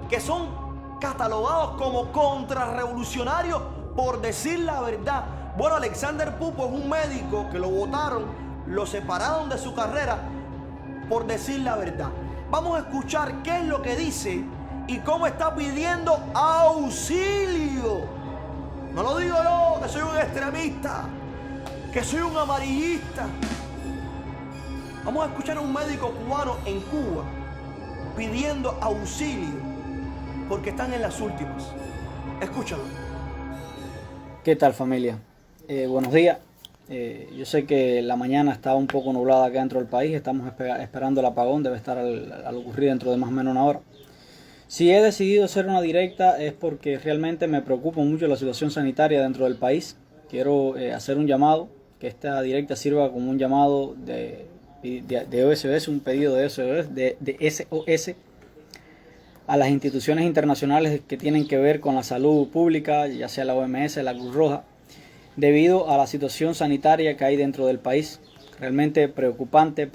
que son catalogados como contrarrevolucionarios por decir la verdad. Bueno, Alexander Pupo es un médico que lo votaron, lo separaron de su carrera por decir la verdad. Vamos a escuchar qué es lo que dice y cómo está pidiendo auxilio. No lo digo yo, que soy un extremista, que soy un amarillista. Vamos a escuchar a un médico cubano en Cuba pidiendo auxilio porque están en las últimas. Escúchalo. ¿Qué tal, familia? Buenos días. Yo sé que la mañana está un poco nublada acá dentro del país. Estamos esperando el apagón. Debe estar al ocurrir dentro de más o menos una hora. Si he decidido hacer una directa es porque realmente me preocupa mucho la situación sanitaria dentro del país. Quiero hacer un llamado, que esta directa sirva como un llamado de SOS, un pedido de SOS a las instituciones internacionales que tienen que ver con la salud pública, ya sea la OMS, la Cruz Roja, debido a la situación sanitaria que hay dentro del país. Realmente preocupante,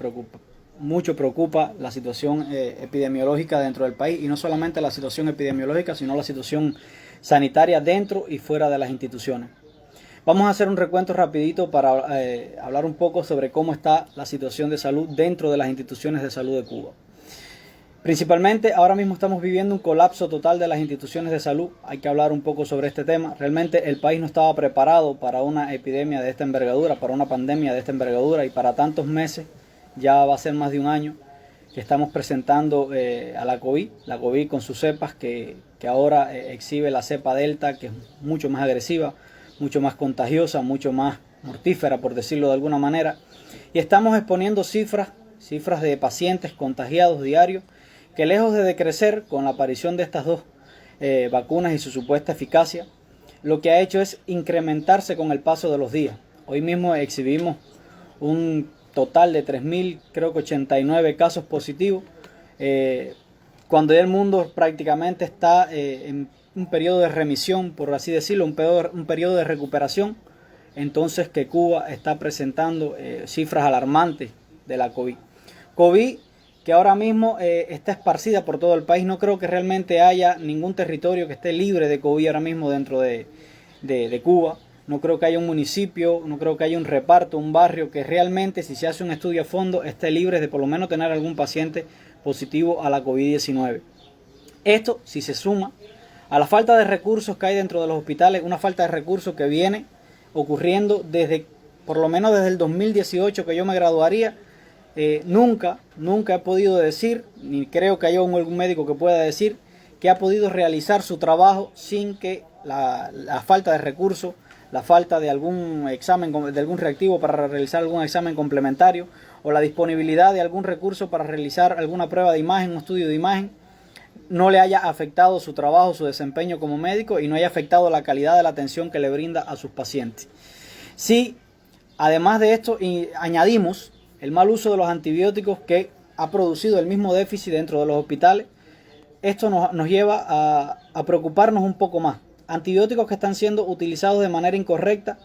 mucho preocupa la situación epidemiológica dentro del país, y no solamente la situación epidemiológica, sino la situación sanitaria dentro y fuera de las instituciones. Vamos a hacer un recuento rapidito para hablar un poco sobre cómo está la situación de salud dentro de las instituciones de salud de Cuba. Principalmente, ahora mismo estamos viviendo un colapso total de las instituciones de salud. Hay que hablar un poco sobre este tema. Realmente el país no estaba preparado para una epidemia de esta envergadura, para una pandemia de esta envergadura, y para tantos meses, ya va a ser más de un año, que estamos presentando a la COVID con sus cepas, que ahora exhibe la cepa Delta, que es mucho más agresiva, mucho más contagiosa, mucho más mortífera, por decirlo de alguna manera. Y estamos exponiendo cifras de pacientes contagiados diarios, que lejos de decrecer con la aparición de estas dos vacunas y su supuesta eficacia, lo que ha hecho es incrementarse con el paso de los días. Hoy mismo exhibimos un total de 3.089 casos positivos, cuando ya el mundo prácticamente está en un periodo de remisión, por así decirlo, un periodo de recuperación. Entonces que Cuba está presentando cifras alarmantes de la COVID. COVID que ahora mismo está esparcida por todo el país. No creo que realmente haya ningún territorio que esté libre de COVID ahora mismo dentro de Cuba. No creo que haya un municipio, no creo que haya un reparto, un barrio que realmente, si se hace un estudio a fondo, esté libre de por lo menos tener algún paciente positivo a la COVID-19. Esto, si se suma a la falta de recursos que hay dentro de los hospitales, una falta de recursos que viene ocurriendo por lo menos desde el 2018, que yo me graduaría. Nunca he podido decir, ni creo que haya algún médico que pueda decir, que ha podido realizar su trabajo sin que la falta de recursos, la falta de algún examen, de algún reactivo para realizar algún examen complementario, o la disponibilidad de algún recurso para realizar alguna prueba de imagen, un estudio de imagen, no le haya afectado su trabajo, su desempeño como médico, y no haya afectado la calidad de la atención que le brinda a sus pacientes. Si además de esto añadimos el mal uso de los antibióticos, que ha producido el mismo déficit dentro de los hospitales, esto nos lleva a preocuparnos un poco más. Antibióticos que están siendo utilizados de manera incorrecta,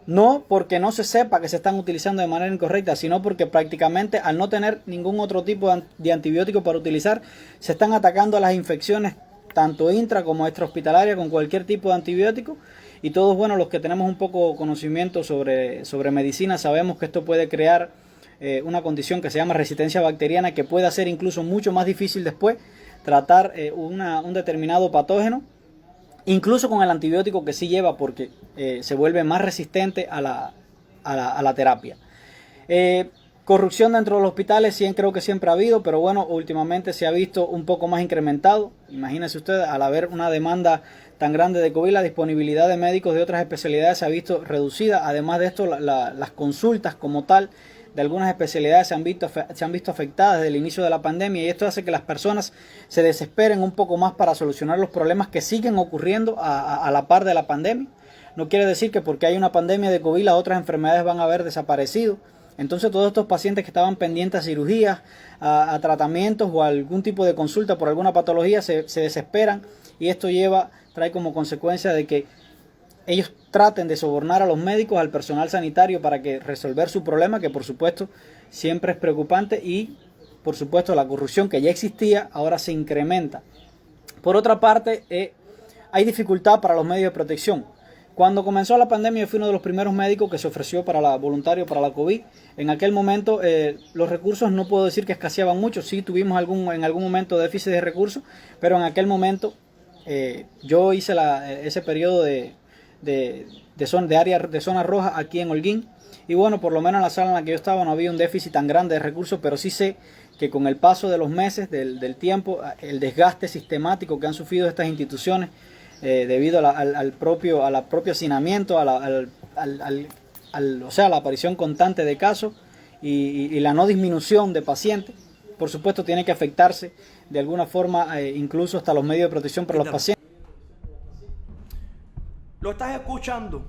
no porque no se sepa que se están utilizando de manera incorrecta, sino porque prácticamente al no tener ningún otro tipo de antibiótico para utilizar, se están atacando a las infecciones tanto intra como extrahospitalaria con cualquier tipo de antibiótico. Y todos, bueno, los que tenemos un poco conocimiento sobre medicina, sabemos que esto puede crear una condición que se llama resistencia bacteriana, que puede hacer incluso mucho más difícil después tratar un determinado patógeno, incluso con el antibiótico que sí lleva, porque se vuelve más resistente a la terapia. Corrupción dentro de los hospitales sí, creo que siempre ha habido, pero bueno, últimamente se ha visto un poco más incrementado. Imagínense ustedes, al haber una demanda tan grande de COVID, la disponibilidad de médicos de otras especialidades se ha visto reducida. Además de esto, las consultas como tal de algunas especialidades se han visto afectadas desde el inicio de la pandemia, y esto hace que las personas se desesperen un poco más para solucionar los problemas que siguen ocurriendo a la par de la pandemia. No quiere decir que porque hay una pandemia de COVID las otras enfermedades van a haber desaparecido. Entonces todos estos pacientes que estaban pendientes a cirugías, a tratamientos o a algún tipo de consulta por alguna patología se desesperan, y esto trae como consecuencia de que ellos traten de sobornar a los médicos, al personal sanitario, para que resolver su problema, que por supuesto siempre es preocupante, y por supuesto la corrupción que ya existía ahora se incrementa. Por otra parte, hay dificultad para los medios de protección. Cuando comenzó la pandemia, yo fui uno de los primeros médicos que se ofreció voluntario para la COVID. En aquel momento los recursos no puedo decir que escaseaban mucho, sí tuvimos en algún momento déficit de recursos, pero en aquel momento yo hice ese periodo de zona roja aquí en Holguín. Y bueno, por lo menos en la sala en la que yo estaba no había un déficit tan grande de recursos, pero sí sé que con el paso de los meses, del tiempo, el desgaste sistemático que han sufrido estas instituciones, debido al propio hacinamiento, a la aparición constante de casos y la no disminución de pacientes, por supuesto tiene que afectarse de alguna forma, incluso hasta los medios de protección para los pacientes. Lo estás escuchando.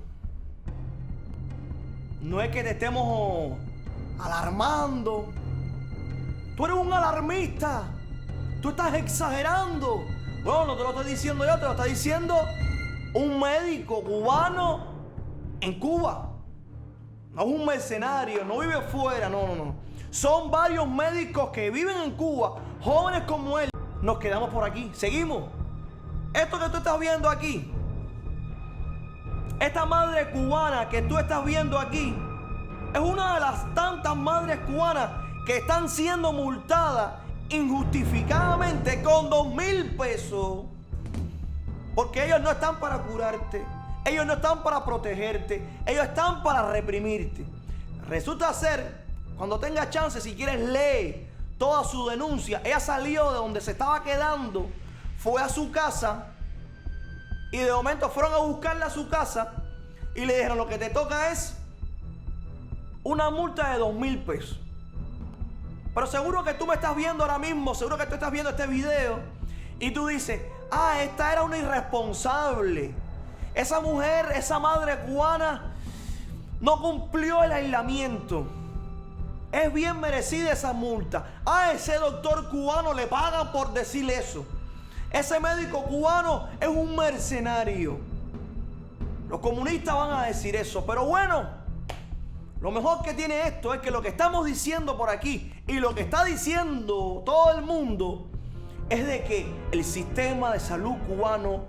No es que te estemos alarmando. Tú eres un alarmista. Tú estás exagerando. Bueno, no te lo estoy diciendo yo, te lo está diciendo un médico cubano en Cuba. No es un mercenario, no vive fuera, no. Son varios médicos que viven en Cuba, jóvenes como él. Nos quedamos por aquí, seguimos. Esto que tú estás viendo aquí, esta madre cubana que tú estás viendo aquí, es una de las tantas madres cubanas que están siendo multadas injustificadamente con 2,000 pesos, porque ellos no están para curarte, ellos no están para protegerte, ellos están para reprimirte. Resulta ser, cuando tengas chance, si quieres, lee toda su denuncia. Ella salió de donde se estaba quedando, fue a su casa y de momento fueron a buscarla a su casa y le dijeron: lo que te toca es una multa de 2,000 pesos. Pero seguro que tú me estás viendo ahora mismo, seguro que tú estás viendo este video y tú dices: esta era una irresponsable. Esa mujer, esa madre cubana no cumplió el aislamiento. Es bien merecida esa multa. Ese doctor cubano le pagan por decir eso. Ese médico cubano es un mercenario. Los comunistas van a decir eso, pero bueno, lo mejor que tiene esto es que lo que estamos diciendo por aquí y lo que está diciendo todo el mundo es de que el sistema de salud cubano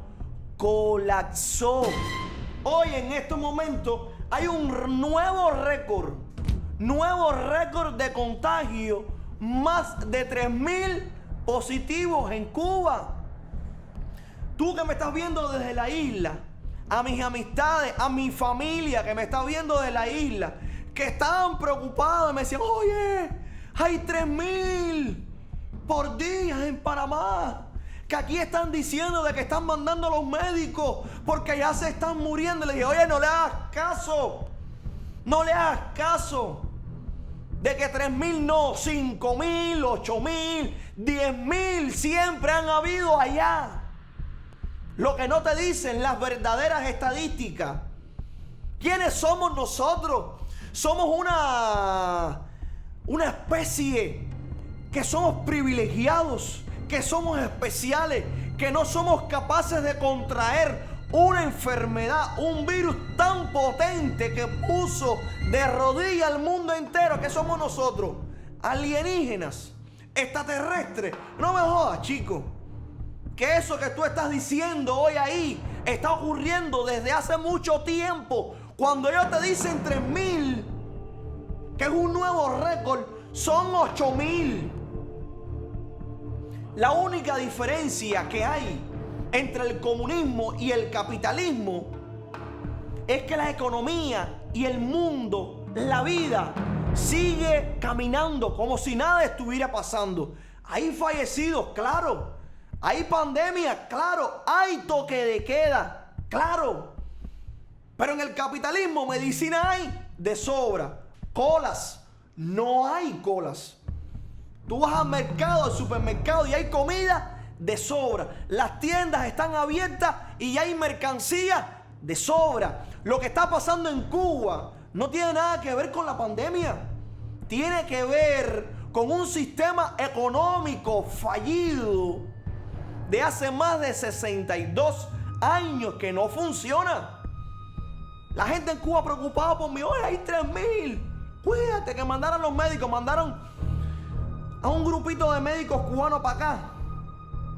colapsó. Hoy en estos momentos hay un nuevo récord de contagio, más de 3,000 positivos en Cuba. Tú que me estás viendo desde la isla, a mis amistades, a mi familia que me está viendo de la isla, que estaban preocupados, me decían: oye, hay 3,000 por día en Panamá, que aquí están diciendo de que están mandando a los médicos porque ya se están muriendo. Le dije: oye, no le hagas caso, de que 3,000 no, 5,000, 8,000, 10,000 siempre han habido allá. Lo que no te dicen las verdaderas estadísticas. ¿Quiénes somos nosotros? Somos una especie que somos privilegiados, que somos especiales, que no somos capaces de contraer una enfermedad, un virus tan potente que puso de rodillas al mundo entero. ¿Qué somos nosotros? Alienígenas, extraterrestres. No me jodas, chico, que eso que tú estás diciendo hoy ahí está ocurriendo desde hace mucho tiempo. Cuando ellos te dicen 3,000, que es un nuevo récord, son 8,000. La única diferencia que hay entre el comunismo y el capitalismo es que la economía y el mundo, la vida, sigue caminando como si nada estuviera pasando. Hay fallecidos, claro. Hay pandemia, claro. Hay toque de queda, claro. Pero en el capitalismo medicina hay de sobra. Colas, no hay colas. Tú vas al mercado, al supermercado y hay comida de sobra. Las tiendas están abiertas y hay mercancía de sobra. Lo que está pasando en Cuba no tiene nada que ver con la pandemia. Tiene que ver con un sistema económico fallido de hace más de 62 años que no funciona. La gente en Cuba preocupada por mí. Oye, hay 3,000. Cuídate, que mandaron los médicos. Mandaron a un grupito de médicos cubanos para acá.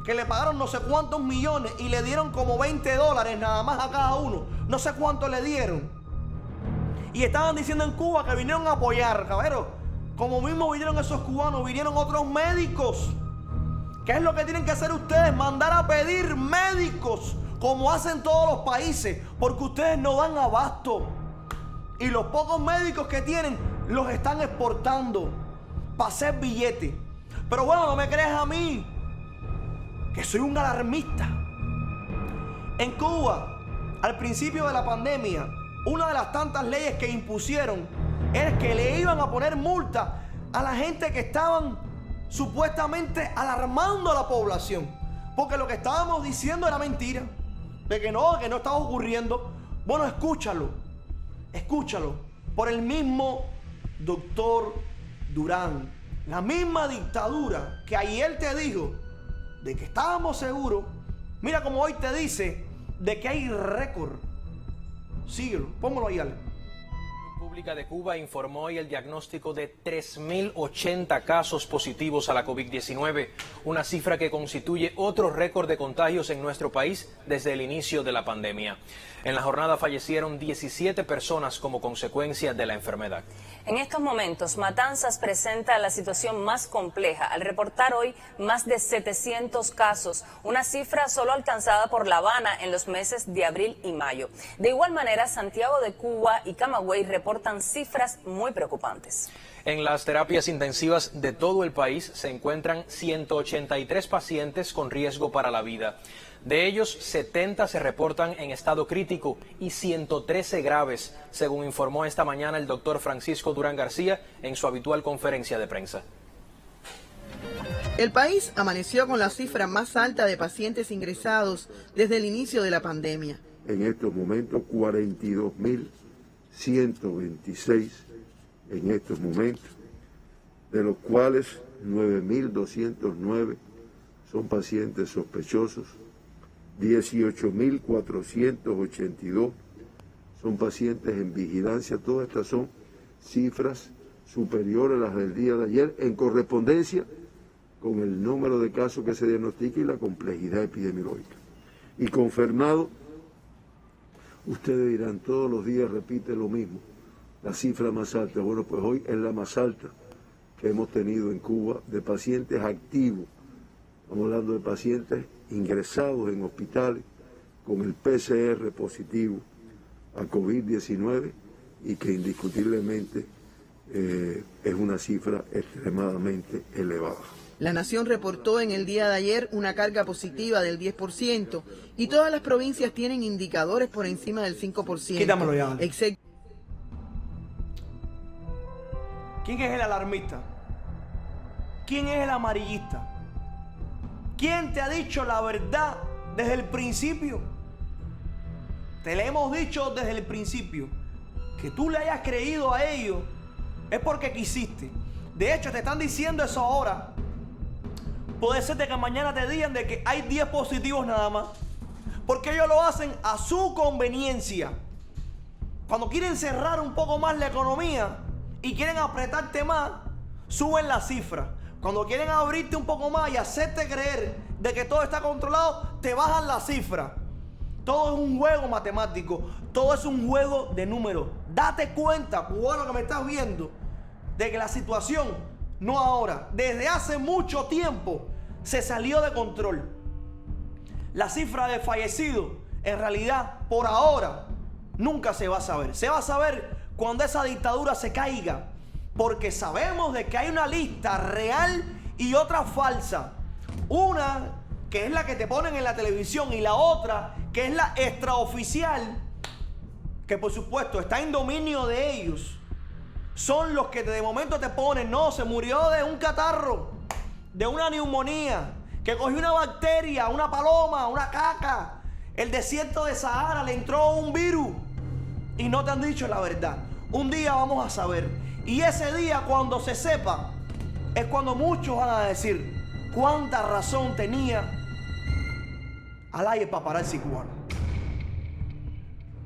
que le pagaron no sé cuántos millones y le dieron como $20 nada más a cada uno. No sé cuánto le dieron. Y estaban diciendo en Cuba que vinieron a apoyar, caballero. Como mismo vinieron esos cubanos, vinieron otros médicos. ¿Qué es lo que tienen que hacer ustedes? Mandar a pedir médicos, como hacen todos los países, porque ustedes no dan abasto. Y los pocos médicos que tienen, los están exportando para hacer billetes. Pero bueno, no me crees a mí, que soy un alarmista. En Cuba, al principio de la pandemia, una de las tantas leyes que impusieron era que le iban a poner multa a la gente que estaban supuestamente alarmando a la población. Porque lo que estábamos diciendo era mentira. De que no estaba ocurriendo. Bueno, escúchalo. Por el mismo doctor Durán. La misma dictadura que ayer te dijo de que estábamos seguros. Mira como hoy te dice de que hay récord. Síguelo, póngalo ahí, Ale. República de Cuba informó hoy el diagnóstico de 3.080 casos positivos a la COVID-19, una cifra que constituye otro récord de contagios en nuestro país desde el inicio de la pandemia. En la jornada fallecieron 17 personas como consecuencia de la enfermedad. En estos momentos, Matanzas presenta la situación más compleja al reportar hoy más de 700 casos, una cifra solo alcanzada por La Habana en los meses de abril y mayo. De igual manera, Santiago de Cuba y Camagüey reportan cifras muy preocupantes. En las terapias intensivas de todo el país se encuentran 183 pacientes con riesgo para la vida. De ellos, 70 se reportan en estado crítico y 113 graves, según informó esta mañana el doctor Francisco Durán García en su habitual conferencia de prensa. El país amaneció con la cifra más alta de pacientes ingresados desde el inicio de la pandemia. En estos momentos, 42.126 en estos momentos, de los cuales 9.209 son pacientes sospechosos, 18.482 son pacientes en vigilancia. Todas estas son cifras superiores a las del día de ayer en correspondencia con el número de casos que se diagnostica y la complejidad epidemiológica. Y con Fernando, ustedes dirán, todos los días repite lo mismo, la cifra más alta. Bueno, pues hoy es la más alta que hemos tenido en Cuba de pacientes activos. Estamos hablando de pacientes ingresados en hospitales con el PCR positivo a COVID-19 y que indiscutiblemente es una cifra extremadamente elevada. La Nación reportó en el día de ayer una carga positiva del 10% y todas las provincias tienen indicadores por encima del 5%. Quítamelo ya. ¿Quién es el alarmista? ¿Quién es el amarillista? ¿Quién te ha dicho la verdad desde el principio? Te le hemos dicho desde el principio. Que tú le hayas creído a ellos es porque quisiste. De hecho, te están diciendo eso ahora. Puede ser de que mañana te digan de que hay 10 positivos nada más. Porque ellos lo hacen a su conveniencia. Cuando quieren cerrar un poco más la economía y quieren apretarte más, suben la cifra. Cuando quieren abrirte un poco más y hacerte creer de que todo está controlado, te bajan la cifra. Todo es un juego matemático. Todo es un juego de números. Date cuenta, cubano que me estás viendo, de que la situación, no ahora, desde hace mucho tiempo, se salió de control. La cifra de fallecidos, en realidad, por ahora, nunca se va a saber. Se va a saber cuando esa dictadura se caiga. Porque sabemos de que hay una lista real y otra falsa. Una que es la que te ponen en la televisión y la otra que es la extraoficial, que por supuesto está en dominio de ellos. Son los que de momento te ponen, no, se murió de un catarro, de una neumonía, que cogió una bacteria, una paloma, una caca. El desierto de Sahara le entró un virus y no te han dicho la verdad. Un día vamos a saber. Y ese día, cuando se sepa, es cuando muchos van a decir cuánta razón tenía Alain Paparazzi cubano.